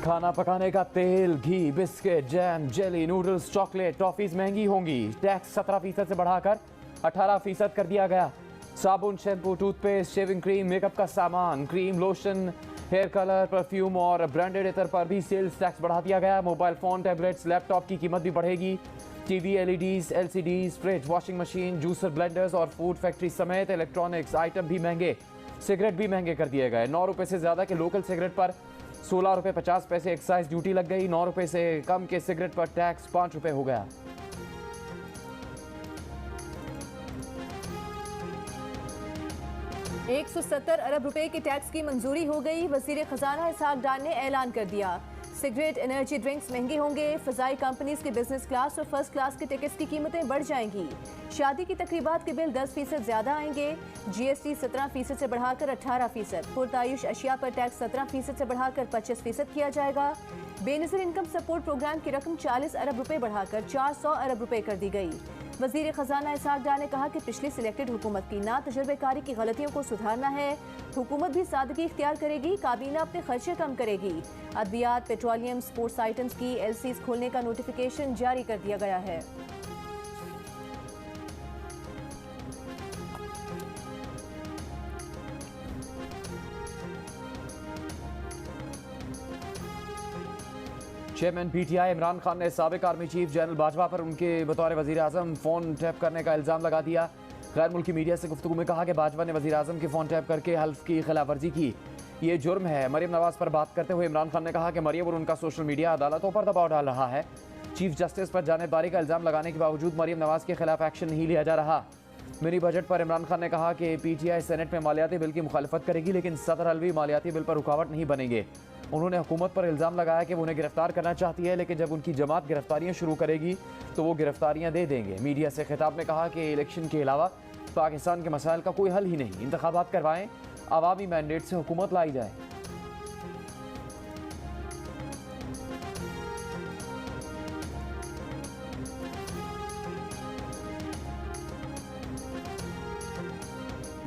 खाना पकाने का तेल, घी, biscuit, jam, jelly, noodles, chocolate, toffees महंगी होंगी। टैक्स 17% से बढ़ाकर 18% कर दिया गया। साबुन, shampoo, toothpaste, shaving cream, makeup का सामान, cream, lotion, hair colour, perfume और ब्रांडेड इतर पर भी सेल्स टैक्स बढ़ा दिया गया। मोबाइल फोन, टैबलेट्स, लैपटॉप की कीमत भी बढ़ेगी। TV, LEDs, LCDs, fridge, washing machine, juicer, blenders और फूड फैक्ट्री समेत इलेक्ट्रॉनिक्स आइटम भी महंगे। सिगरेट भी महंगे कर दिए गए। 9 रुपए से ज्यादा के लोकल सिगरेट पर 16 रुपए 50 पैसे एक्साइज ड्यूटी लग गई। 9 रुपए से कम के सिगरेट पर टैक्स 5 रुपए हो गया। $170 अरब रुपए के टैक्स की मंजूरी हो गई। वजीर खजाना इसहाक डार ने ऐलान कर दिया, सिगरेट, एनर्जी ड्रिंक्स महंगे होंगे। फजाई कंपनीज के बिजनेस क्लास और फर्स्ट क्लास के टिकट्स की कीमतें बढ़ जाएंगी। शादी की तकरीबात के बिल 10% ज्यादा आएंगे। जीएसटी 17% से बढ़ाकर 18%। पुरतायुश अशिया पर टैक्स 17% से बढ़ाकर 25% किया जाएगा। बेनज़ीर इनकम सपोर्ट प्रोग्राम की रकम 40 अरब रुपए बढ़ाकर 400 अरब रुपए कर दी गई। वजीर खजाना इसहाक डार ने कहा कि पिछली सिलेक्टेड हुकूमत की ना तजुर्बेकारी की गलतियों को सुधारना है। हुकूमत भी सादगी इख्तियार करेगी, काबीना अपने खर्चे कम करेगी। अद्वियात, पेट्रोलियम, स्पोर्ट्स आइटम्स की एलसीज खोलने का नोटिफिकेशन जारी कर दिया गया है। चेयरमैन पीटीआई इमरान खान ने साबिक आर्मी चीफ जनरल बाजवा पर उनके बतौर वजीर आजम फ़ोन टैप करने का इल्ज़ाम लगा दिया। गैर मुल्की मीडिया से गुफ्तगू में कहा कि बाजवा ने वजीर आजम के फ़ोन टैप करके हल्फ की खिलाफ वर्जी की। ये जुर्म है। मरियम नवाज पर बात करते हुए इमरान खान ने कहा कि मरियम और उनका सोशल मीडिया अदालतों पर दबाव डाल रहा है। चीफ जस्टिस पर जानेबारी का इल्ज़ाम लगाने के बावजूद मरियम नवाज के खिलाफ एक्शन नहीं लिया जा रहा। मिनी बजट पर इमरान खान ने कहा कि पीटीआई सेनेट में मालियाती बिल की मुखालफत करेगी, लेकिन सदर अलवी मालियाती बिल पर रुकावट नहीं बनेंगे। उन्होंने हुकूमत पर इल्ज़ाम लगाया कि वो उन्हें गिरफ्तार करना चाहती है, लेकिन जब उनकी जमात गिरफ्तारियां शुरू करेगी तो वो गिरफ्तारियां दे देंगे। मीडिया से खिताब में कहा कि इलेक्शन के अलावा पाकिस्तान के मसाइल का कोई हल ही नहीं। इंतखाबात करवाएं, अवामी मैंडेट से हुकूमत लाई जाए।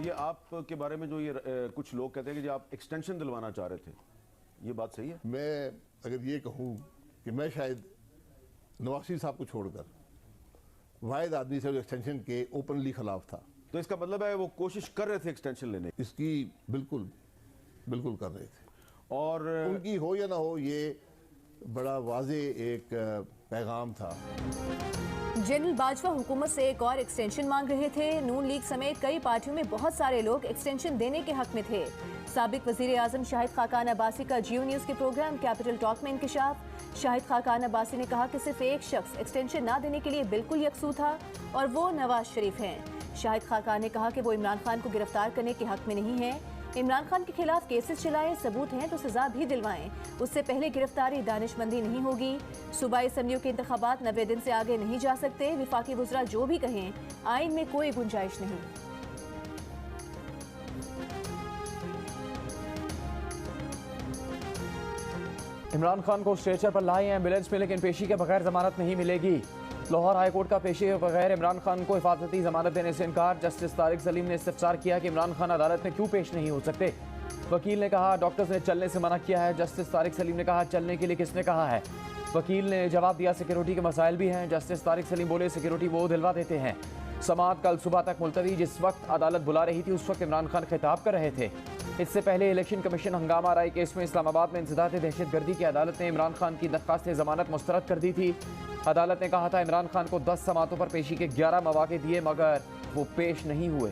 ये आपके बारे में जो ये कुछ लोग कहते हैं कि जो आप एक्सटेंशन दिलवाना चाह रहे थे, ये बात सही है? मैं अगर ये कहूँ कि मैं शायद नवाज शरीफ साहब को छोड़कर वाहिद आदमी से एक्सटेंशन के ओपनली खिलाफ था। तो इसका मतलब है वो कोशिश कर रहे थे एक्सटेंशन लेने की? इसकी बिल्कुल बिल्कुल कर रहे थे, और उनकी हो या ना हो ये बड़ा वाजे एक पैगाम था। जनरल बाजवा हुकूमत से एक और एक्सटेंशन मांग रहे थे। नून लीग समेत कई पार्टियों में बहुत सारे लोग एक्सटेंशन देने के हक में थे। साबिक वजीर आजम शाहिद खाकान अब्बासी का जियो न्यूज़ के प्रोग्राम कैपिटल टॉक में इंकशाफ। शाहिद खाकान अब्बासी ने कहा कि सिर्फ एक शख्स एक्सटेंशन ना देने के लिए बिल्कुल यकसू था और वो नवाज शरीफ हैं। शाहिद खाकान ने कहा कि वो इमरान खान को गिरफ्तार करने के हक में नहीं है। इमरान खान के खिलाफ केसेस चलाएं, सबूत हैं तो सजा भी दिलवाएं। उससे पहले गिरफ्तारी दानिशमंदी नहीं होगी। सूबाई असम्बलियों के इंतखाबात 90 दिन से आगे नहीं जा सकते। विफाकी वज़रा जो भी कहें, आइन में कोई गुंजाइश नहीं। इमरान खान को स्ट्रेचर पर लाए एम्बुलेंस में, लेकिन पेशी के बगैर जमानत नहीं मिलेगी। लाहौर हाईकोर्ट का पेशी के बगैर इमरान खान को हिफाजती जमानत देने से इनकार। जस्टिस तारिक सलीम ने इस्तफसार किया कि इमरान खान अदालत में क्यों पेश नहीं हो सकते। वकील ने कहा डॉक्टर्स ने चलने से मना किया है। जस्टिस तारिक सलीम ने कहा चलने के लिए किसने कहा है। वकील ने जवाब दिया सिक्योरिटी के मसाइल भी हैं। जस्टिस तारिक सलीम बोले सिक्योरिटी वो दिलवा देते हैं। समाअत कल सुबह तक मुलतवी। जिस वक्त अदालत बुला रही थी उस वक्त इमरान खान खिताब कर रहे थे। इससे पहले इलेक्शन कमीशन हंगामा आराई केस में इस्लामाबाद में इंसदाद दहशतगर्दी की अदालत ने इमरान खान की दरख्वास्त जमानत मुस्तरद कर दी थी। अदालत ने कहा था इमरान खान को 10 समातों पर पेशी के 11 मौके दिए, मगर वो पेश नहीं हुए।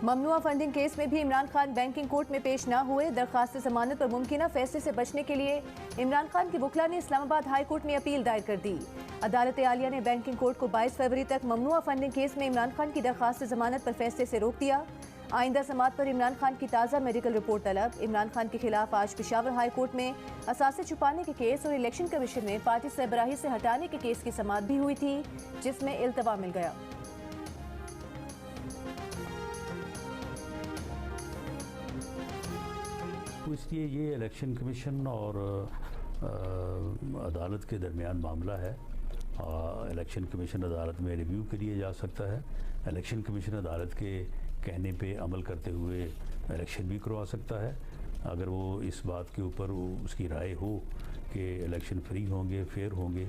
ममनुआ फंडिंग केस में भी इमरान खान बैंकिंग कोर्ट में पेश न हुए। दरखास्त जमानत पर मुमकिना फैसले से बचने के लिए इमरान खान की वुकला ने इस्लामाबाद हाई कोर्ट में अपील दायर कर दी। अदालत आलिया ने बैंकिंग कोर्ट को 22 फरवरी तक ममनुआ फंडिंग केस में इमरान खान की दरखास्त जमानत पर फैसले से रोक दिया। आइंदा समाअत पर इमरान खान की ताज़ा मेडिकल रिपोर्ट तलब। इमरान खान के खिलाफ आज पेशावर हाई कोर्ट में असासे छुपाने के केस और इलेक्शन कमीशन में पार्टी सरबराही से हटाने के केस की समाअत भी हुई थी, जिसमें इल्तवा मिल गया। देखो, इसलिए ये इलेक्शन कमीशन और अदालत के दरमियान मामला है। इलेक्शन कमीशन अदालत में रिव्यू के लिए जा सकता है। इलेक्शन कमीशन अदालत के कहने पे अमल करते हुए इलेक्शन भी करवा सकता है। अगर वो इस बात के ऊपर उसकी राय हो कि इलेक्शन फ्री होंगे, फेयर होंगे।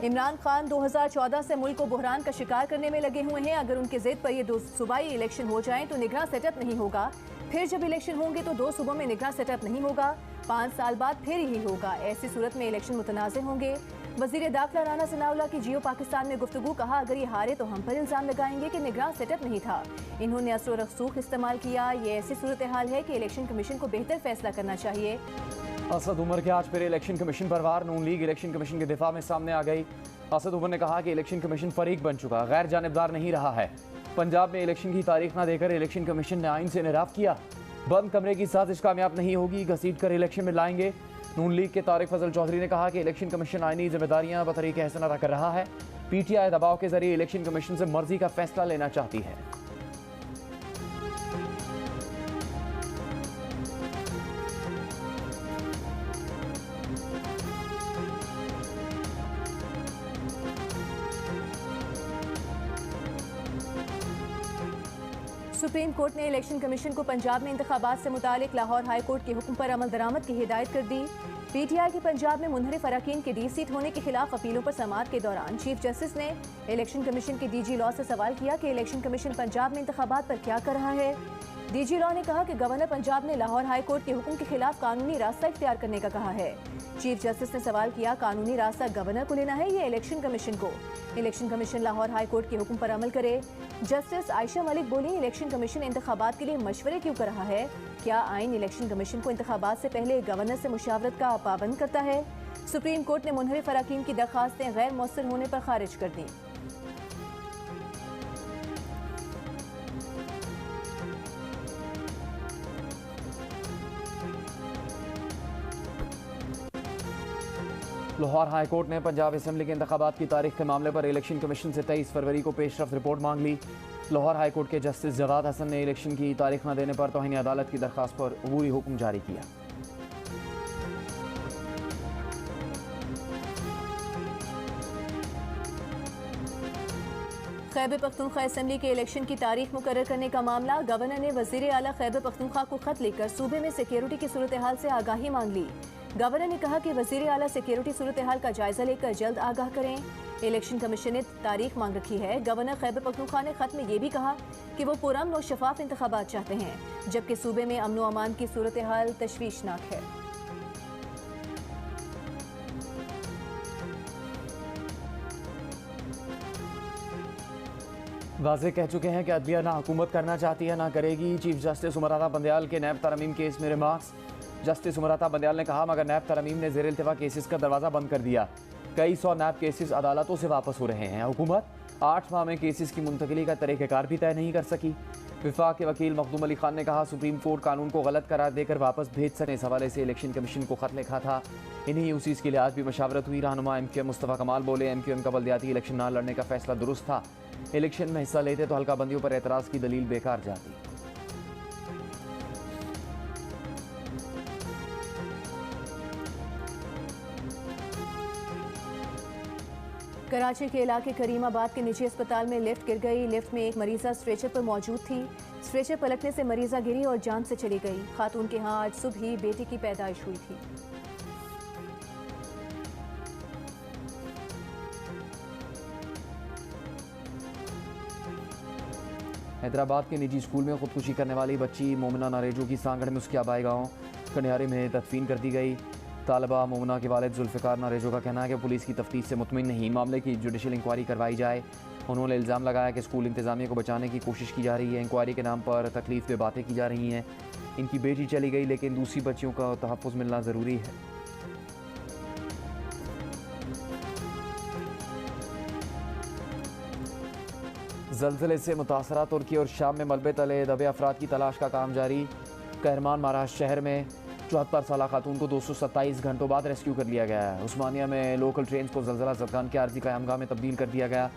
इमरान खान 2014 से मुल्क को बुहरान का शिकार करने में लगे हुए हैं। अगर उनके जिद पर ये 2 सूबाई इलेक्शन हो जाएं तो निगरान सेटअप नहीं होगा। फिर जब इलेक्शन होंगे तो 2 सूबों में निगरान सेटअप नहीं होगा। 5 साल बाद फिर यही होगा। ऐसी सूरत में इलेक्शन मुतनाज़ होंगे। वज़ीर दाखिला राना सनाउल्लाह की जियो पाकिस्तान में गुफ्तगू, कहा अगर ये हारे तो हम पर इल्ज़ाम लगाएंगे कि निगरान सेटअप नहीं था। इन्होंने असर रसूख इस्तेमाल किया। ये ऐसी सूरत हाल है कि इलेक्शन कमीशन को बेहतर फैसला करना चाहिए। असद उमर के आज फिर इलेक्शन कमीशन पर वार। नून लीग इलेक्शन कमीशन के दिफा में सामने आ गई। असद उमर ने कहा कि इलेक्शन कमीशन फरीक बन चुका, गैर जानिबदार नहीं रहा है। पंजाब में इलेक्शन की तारीख न देकर इलेक्शन कमीशन ने आइन से इनराफ किया। बंद कमरे की साजिश कामयाब नहीं होगी, घसीट कर इलेक्शन में लाएंगे। नून लीग के तारिक फजल चौधरी ने कहा कि इलेक्शन कमीशन आइनी जिम्मेदारियां बतरीके हसन अदा कर रहा है। पीटीआई दबाव के जरिए इलेक्शन कमीशन से मर्जी का फैसला लेना चाहती है। सुप्रीम कोर्ट ने इलेक्शन कमीशन को पंजाब में इंतखाबात से मुतालिक लाहौर हाई कोर्ट के हुक्म पर अमल दरामद की हिदायत कर दी। पीटीआई के पंजाब में मुनहरिफ अरकान के डी-सीट होने के खिलाफ अपीलों पर समाअत के दौरान चीफ जस्टिस ने इलेक्शन कमीशन के डीजी लॉ से सवाल किया कि इलेक्शन कमीशन पंजाब में इंतखाबात पर क्या कर रहा है। डीजी लॉ ने कहा कि गवर्नर पंजाब ने लाहौर हाई कोर्ट के हुक्म के खिलाफ कानूनी रास्ता इख्तियार करने का कहा है। चीफ जस्टिस ने सवाल किया, कानूनी रास्ता गवर्नर को लेना है या इलेक्शन कमीशन को? Election commission Lahore high court के हुक्म पर अमल करे। जस्टिस आयशा मलिक बोली, इलेक्शन कमीशन इंतखाबात के लिए मशवरे क्यों कर रहा है? क्या आइन इलेक्शन कमीशन को इंतखाबात से पहले गवर्नर से मुशावरत का पाबंद करता है? सुप्रीम कोर्ट ने मुनहरिफ अरकान की दरखास्तें गैर मौसर होने पर खारिज कर दी। लाहौर हाई कोर्ट ने पंजाब असेंबली के इंतखाबात की तारीख के मामले पर इलेक्शन कमीशन से 23 फरवरी को पेशरफ्त रिपोर्ट मांग ली। लाहौर हाई कोर्ट के जस्टिस जवाद हसन ने इलेक्शन की तारीख न देने पर तौहीन अदालत की दरख्वास्त पर अबूरी हुक्म जारी किया। खैबर पख्तूनख्वा असेंबली के इलेक्शन की तारीख मुकर्रर करने का मामला, गवर्नर ने वजीर आला खैबर पख्तूनख्वा को खत लिखकर सूबे में सिक्योरिटी की सूरत हाल से आगाही मांग ली। गवर्नर ने कहा कि वजीर आला सिक्योरिटी सूरत हाल का जायजा लेकर जल्द आगाह करें। इलेक्शन कमीशन ने तारीख मांग रखी है। गवर्नर खैबर पख्तूनख्वा ने खत में ये भी कहा कि वो पुरअमन और शफाफ इंतखाबात चाहते हैं, जबकि सूबे में अमन व अमान की सूरत हाल तशवीशनाक है। वाज़ेह कह चुके हैं कि अदलिया ना हुकूमत करना चाहती है ना करेगी। चीफ जस्टिस उमर अता बंदयाल के नैब तरमीम केस में रिमार्क्स। जस्टिस उमर अता बंदयाल ने कहा, मगर नैब तरमीम ने ज़ेर इल्तिवा केसेस का दरवाज़ा बंद कर दिया। कई सौ नैब केसेस अदालतों से वापस हो रहे हैं। हुकूमत 8 माह में केसेस की मुंतकिली का तरीक़ाकार भी तय नहीं कर सकी। विफाक के वकील मखदूम अली खान ने कहा, सुप्रीम कोर्ट कानून को गलत करार देकर वापस भेज सके। इस हवाले से इलेक्शन कमीशन को खत लिखा था। इन्हीं यूसीस के लिए आज भी मशावरत हुई। रहनुमा MQM मुस्तफ़ा कमाल बोले, MQM का बल्दियाती इलेक्शन न लड़ने का फैसला दुरुस्त था। इलेक्शन में हिस्सा लेते तो हल्का बंदियों पर एतराज़ की दलील बेकार जाती। कराची के इलाके करीमाबाद के निजी अस्पताल में लिफ्ट गिर गई। लिफ्ट में एक मरीजा स्ट्रेचर पर मौजूद थी। स्ट्रेचर पलटने से मरीजा गिरी और जान से चली गई। खातून के यहाँ आज सुबह ही बेटी की पैदाइश हुई थी। हैदराबाद के निजी स्कूल में खुदकुशी करने वाली बच्ची मोमिना नारेजो की सांगड़ में उसके आबाई गाँव कन्यारे में तदफीन कर दी गई। तालिबा मोमिना के वालिद जुल्फ़िकार नारेजो का कहना है कि पुलिस की तफ्तीश से मुतमिन नहीं, मामले की जुडिशल इंक्वायरी करवाई जाए। उन्होंने इल्ज़ाम लगाया कि स्कूल इंतज़ामिया को बचाने की कोशिश की जा रही है। इंक्वायरी के नाम पर तकलीफ में बातें की जा रही हैं। इनकी बेटी चली गई, लेकिन दूसरी बच्चियों का तहफ़्फ़ुज़ मिलना ज़रूरी है। ज़ल्ज़ले से मुतासरा तुर्की और शाम में मलबे तले दबे अफराद की तलाश का काम जारी। कहरमान महाराष्ट्र शहर में 74 साल खातून को 227 घंटों बाद रेस्क्यू कर लिया गया है। उस्मानिया में लोकल ट्रेन को ज़लज़ला ज़दगान के आर्जी क़यामगाह में तब्दील कर दिया गया।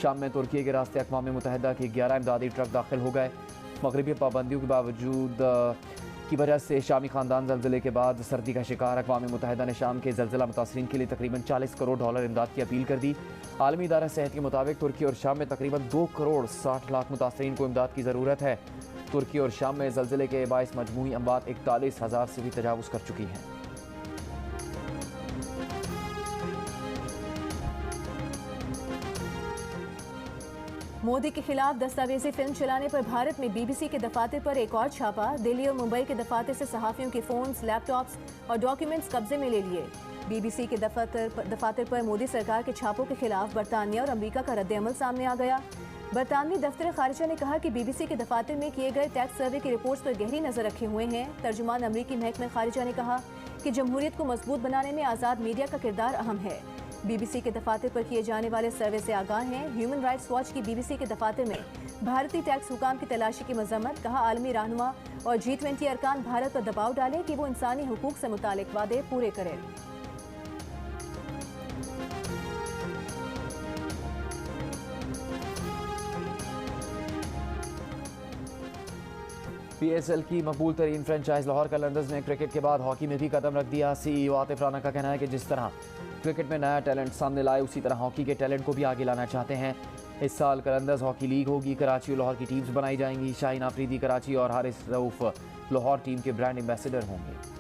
शाम में तुर्की के रास्ते अक़वाम मुत्तहिदा के 11 इमदादी ट्रक दाखिल हो गए। मगरबी पाबंदियों के बावजूद की वजह से शामी ख़ानदान ज़लज़ले के बाद सर्दी का शिकार। अक़वाम मुत्तहिदा ने शाम के ज़लज़ला मुतासरीन के लिए तकरीबन 40 करोड़ डॉलर इमदाद की अपील कर दी। आलमी इदारा सेहत के मुताबिक तुर्की और शाम में तकरीबन 2 करोड़ 60 लाख मुतासरीन को इमदाद की ज़रूरत है। तुर्की और शाम में ज़लज़ले के बाइस मजमूई अमवात 41,000 से भी तजावुज़ कर चुकी हैं। मोदी के खिलाफ दस्तावेजी फिल्म चलाने पर भारत में बीबीसी के दफातर पर एक और छापा। दिल्ली और मुंबई के दफातर से सहाफ़ियों के फ़ोन्स, लैपटॉप्स और डॉक्यूमेंट्स कब्जे में ले लिए। बीबीसी के दफातर पर मोदी सरकार के छापों के खिलाफ बरतानिया और अमेरिका का रद्द-ए-अमल सामने आ गया। बरतानवी दफ्तर खारिजा ने कहा कि बीबीसी के दफातर में किए गए टैक्स सर्वे की रिपोर्ट्स पर गहरी नजर रखे हुए हैं। तर्जुमान अमरीकी महकमे खारिजा ने कहा कि जमहूरियत को मजबूत बनाने में आज़ाद मीडिया का किरदार अहम है। बीबीसी के दफातर पर किए जाने वाले सर्वे से आगाह हैं। ह्यूमन राइट्स वॉच की बीबीसी के दफातर में भारतीय टैक्स हुकाम की तलाशी की मजम्मत। कहा, आलमी रहनुमा और G20 अरकान भारत पर दबाव डालें कि वो इंसानी हुकूक से मुतालिक वादे पूरे करें। PSL की मकबूल तरीन फ्रेंचाइज लाहौर कलंदर्स ने क्रिकेट के बाद हॉकी में भी कदम रख दिया। CEO आतिफ राना का कहना है कि जिस तरह क्रिकेट में नया टैलेंट सामने लाए, उसी तरह हॉकी के टैलेंट को भी आगे लाना चाहते हैं। इस साल कलंदर्स हॉकी लीग होगी। कराची और लाहौर की टीम्स बनाई जाएंगी। शाहीन आफरीदी कराची और हारिस रऊफ लाहौर टीम के ब्रांड एम्बेसडर होंगे।